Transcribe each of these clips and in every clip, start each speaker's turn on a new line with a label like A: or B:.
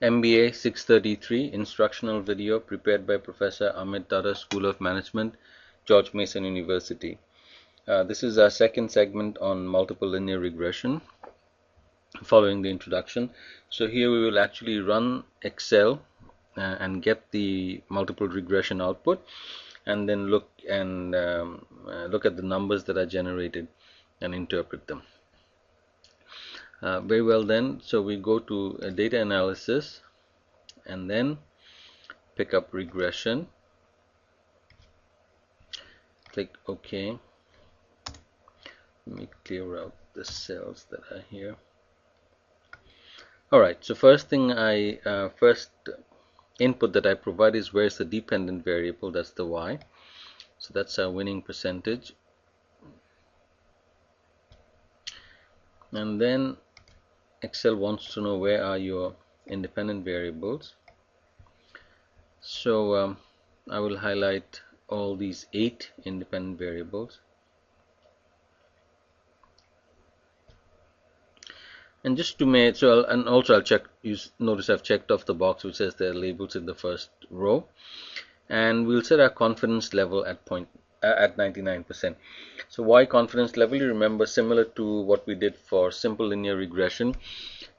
A: Mba633 instructional video prepared by Professor Amit Tata, School of Management, George Mason University. This is our second segment on multiple linear regression following the introduction. So here we will actually run Excel and get the multiple regression output, and then look at the numbers that are generated and interpret them. Very well then, so we go to data analysis and then pick up regression, click OK. Let me clear out the cells that are here. Alright, so first input that I provide is where's the dependent variable, that's the Y. So that's our winning percentage. And then Excel wants to know where are your independent variables. So I will highlight all these 8 independent variables. And just to make I'll check. You notice I've checked off the box which says there are labels in the first row, and we'll set our confidence level at 99%. So why confidence level? You remember, similar to what we did for simple linear regression,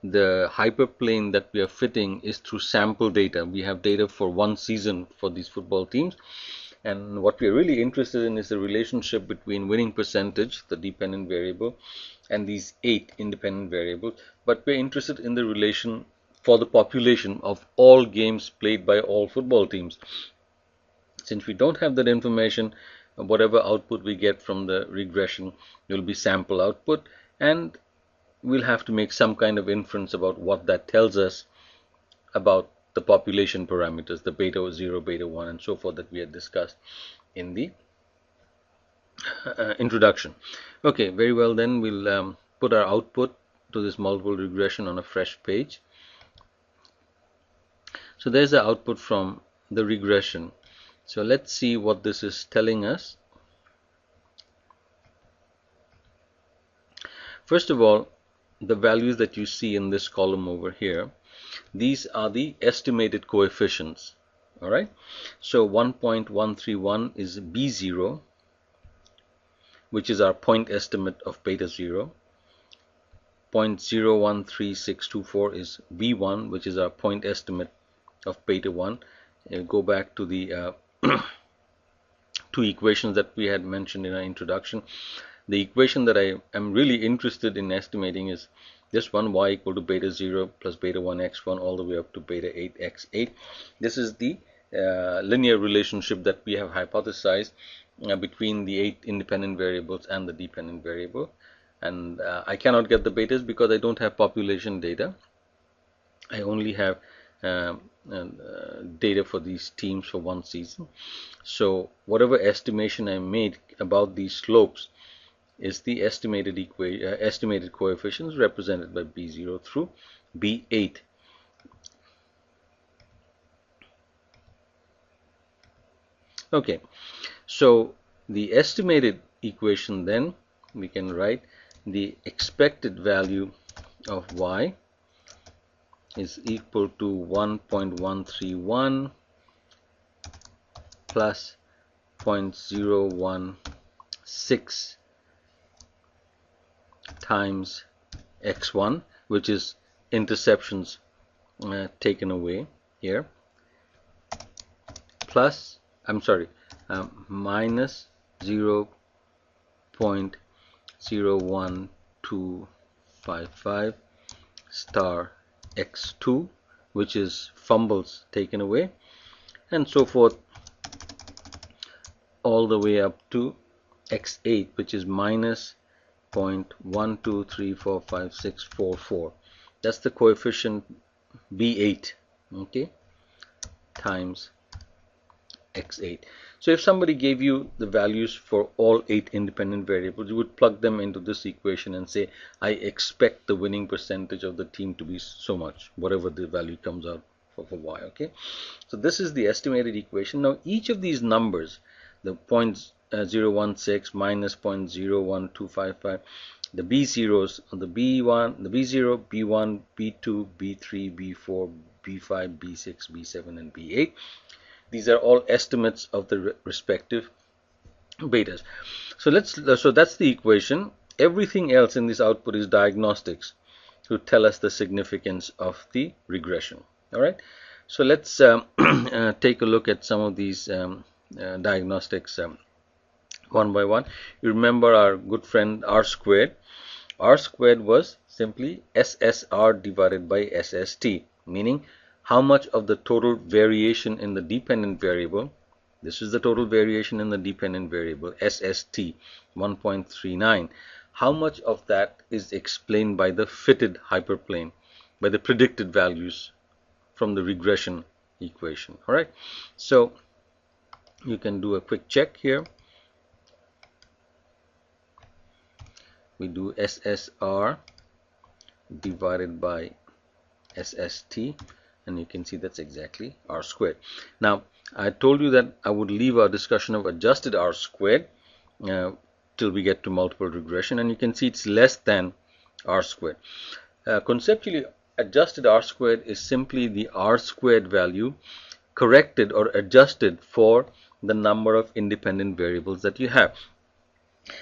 A: the hyperplane that we are fitting is through sample data. We have data for one season for these football teams, and what we're really interested in is the relationship between winning percentage, the dependent variable, and these 8 independent variables. But we're interested in the relation for the population of all games played by all football teams. Since we don't have that information, whatever output we get from the regression will be sample output, and we'll have to make some kind of inference about what that tells us about the population parameters, the beta 0, beta 1, and so forth, that we had discussed in the introduction. Okay, very well then, we'll put our output to this multiple regression on a fresh page. So there's the output from the regression. So let's see what this is telling us. First of all, the values that you see in this column over here, these are the estimated coefficients. Alright, so 1.131 is B0, which is our point estimate of beta 0. 0.013624 is B1, which is our point estimate of beta 1. Go back to the two equations that we had mentioned in our introduction. The equation that I am really interested in estimating is this one, y equal to beta 0 plus beta 1 x1 all the way up to beta 8 x8. This is the linear relationship that we have hypothesized between the 8 independent variables and the dependent variable. And I cannot get the betas because I don't have population data. I only have data for these teams for one season. So whatever estimation I made about these slopes is the estimated coefficients represented by B0 through B8. Okay, so the estimated equation, then we can write the expected value of y is equal to 1.131 plus 0.016 times x1, which is interceptions taken away here, plus minus 0.01255 star x2, which is fumbles taken away, and so forth all the way up to x8, which is minus 0.12345644. That's the coefficient B8, okay, times x8. So if somebody gave you the values for all 8 independent variables, you would plug them into this equation and say, I expect the winning percentage of the team to be so much, whatever the value comes out for y. Okay, so this is the estimated equation. Now each of these numbers, the 0.016 minus 0.01255 the B0s on the B1, the B0, B1, B2, B3, B4, B5, B6, B7, and B8. These are all estimates of the respective betas. So that's the equation. Everything else in this output is diagnostics to tell us the significance of the regression. All right. So let's take a look at some of these diagnostics one by one. You remember our good friend R squared. R squared was simply SSR divided by SST, meaning how much of the total variation in the dependent variable, this is the total variation in the dependent variable, SST 1.39, how much of that is explained by the fitted hyperplane, by the predicted values from the regression equation. All right, so you can do a quick check here. We do SSR divided by SST, and you can see that's exactly R squared. Now, I told you that I would leave our discussion of adjusted R squared till we get to multiple regression, and you can see it's less than R squared. Conceptually, adjusted R squared is simply the R squared value corrected or adjusted for the number of independent variables that you have.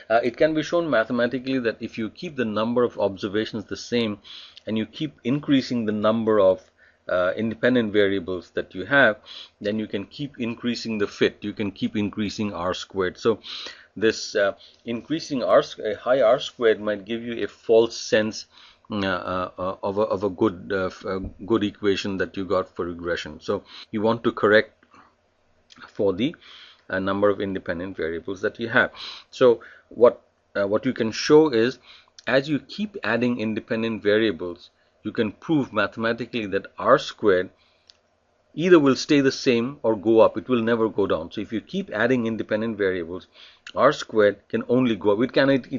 A: It can be shown mathematically that if you keep the number of observations the same and you keep increasing the number of independent variables that you have, then you can keep increasing the fit. You can keep increasing R squared. So this increasing high R squared might give you a false sense of a good equation that you got for regression. So you want to correct for the number of independent variables that you have. So what you can show is, as you keep adding independent variables, you can prove mathematically that R squared either will stay the same or go up. It will never go down. So if you keep adding independent variables, R squared can only go up. It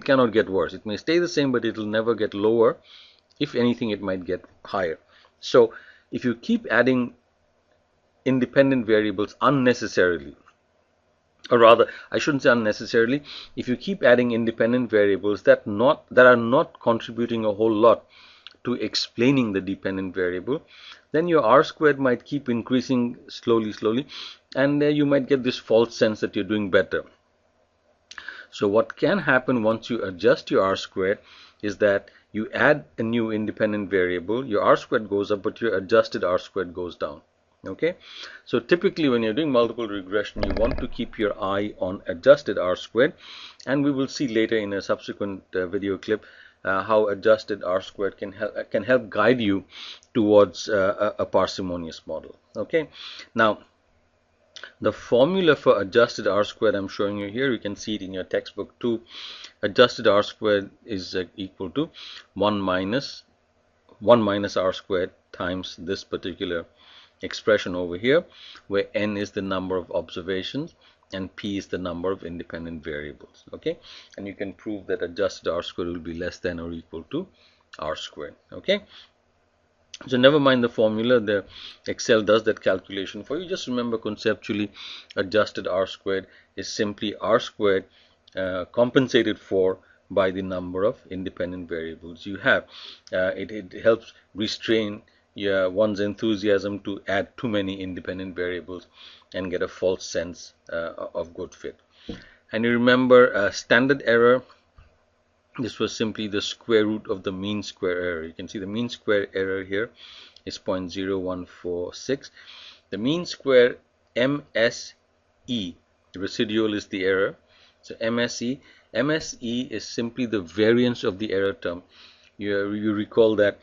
A: cannot get worse. It may stay the same, but it will never get lower. If anything, it might get higher. So if you keep adding independent variables unnecessarily, or rather, I shouldn't say unnecessarily, if you keep adding independent variables that are not contributing a whole lot to explaining the dependent variable, then your R squared might keep increasing slowly, and you might get this false sense that you're doing better. So what can happen once you adjust your R squared is that you add a new independent variable, your R squared goes up, but your adjusted R squared goes down. Okay, so typically when you're doing multiple regression, you want to keep your eye on adjusted R squared, and we will see later in a subsequent video clip how adjusted R squared can help guide you towards a parsimonious model. Okay, now the formula for adjusted R squared I'm showing you here, you can see it in your textbook too. Adjusted R squared is equal to 1 minus R squared times this particular expression over here, where n is the number of observations and p is the number of independent variables. Okay, and you can prove that adjusted R squared will be less than or equal to R squared. Okay, so never mind the formula, the Excel does that calculation for you. Just remember conceptually, adjusted R squared is simply R squared compensated for by the number of independent variables you have. It helps restrain one's enthusiasm to add too many independent variables and get a false sense of good fit. And you remember standard error, this was simply the square root of the mean square error. You can see the mean square error here is 0.0146. The mean square MSE, the residual is the error. So MSE is simply the variance of the error term. You recall that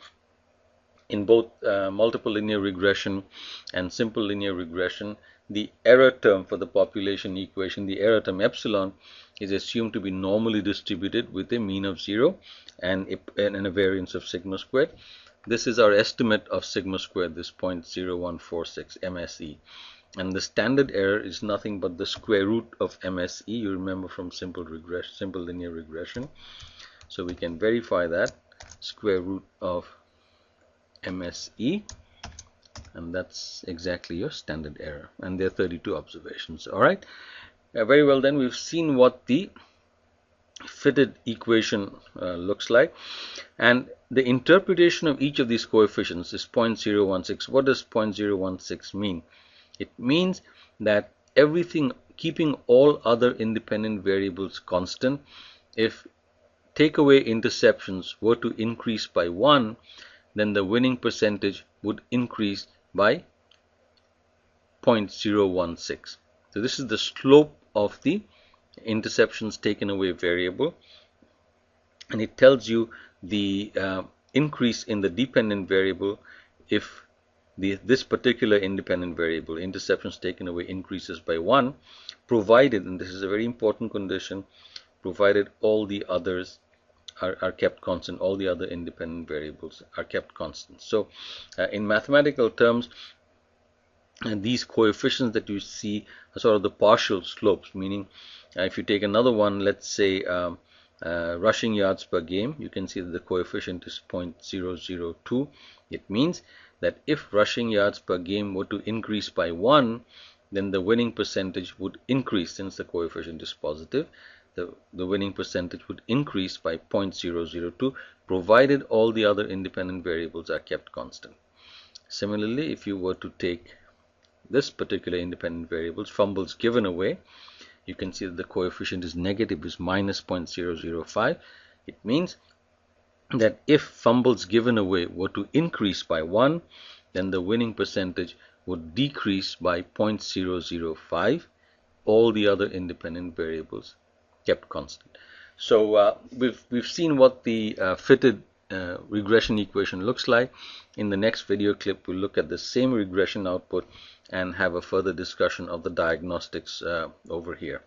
A: in both multiple linear regression and simple linear regression, the error term for the population equation, the error term epsilon, is assumed to be normally distributed with a mean of 0 and a variance of sigma squared. This is our estimate of sigma squared, this 0.0146 MSE. And the standard error is nothing but the square root of MSE. You remember from simple linear regression. So we can verify that, square root of MSE, and that's exactly your standard error, and there are 32 observations. All right, very well, then we've seen what the fitted equation looks like. And the interpretation of each of these coefficients is 0.016. What does 0.016 mean? It means that everything, keeping all other independent variables constant, if takeaway interceptions were to increase by 1, then the winning percentage would increase by 0.016. So this is the slope of the interceptions taken away variable, and it tells you the increase in the dependent variable if this particular independent variable, interceptions taken away, increases by 1, provided, and this is a very important condition, provided all the others are kept constant, all the other independent variables are kept constant. So in mathematical terms, these coefficients that you see are sort of the partial slopes, meaning if you take another one, let's say rushing yards per game, you can see that the coefficient is 0.002. It means that if rushing yards per game were to increase by 1, then the winning percentage would increase. Since the coefficient is positive, the winning percentage would increase by 0.002, provided all the other independent variables are kept constant. Similarly, if you were to take this particular independent variables, fumbles given away, you can see that the coefficient is negative, is minus 0.005. It means that if fumbles given away were to increase by 1, then the winning percentage would decrease by 0.005, all the other independent variables kept constant. So we've seen what the fitted regression equation looks like. In the next video clip, we'll look at the same regression output and have a further discussion of the diagnostics over here.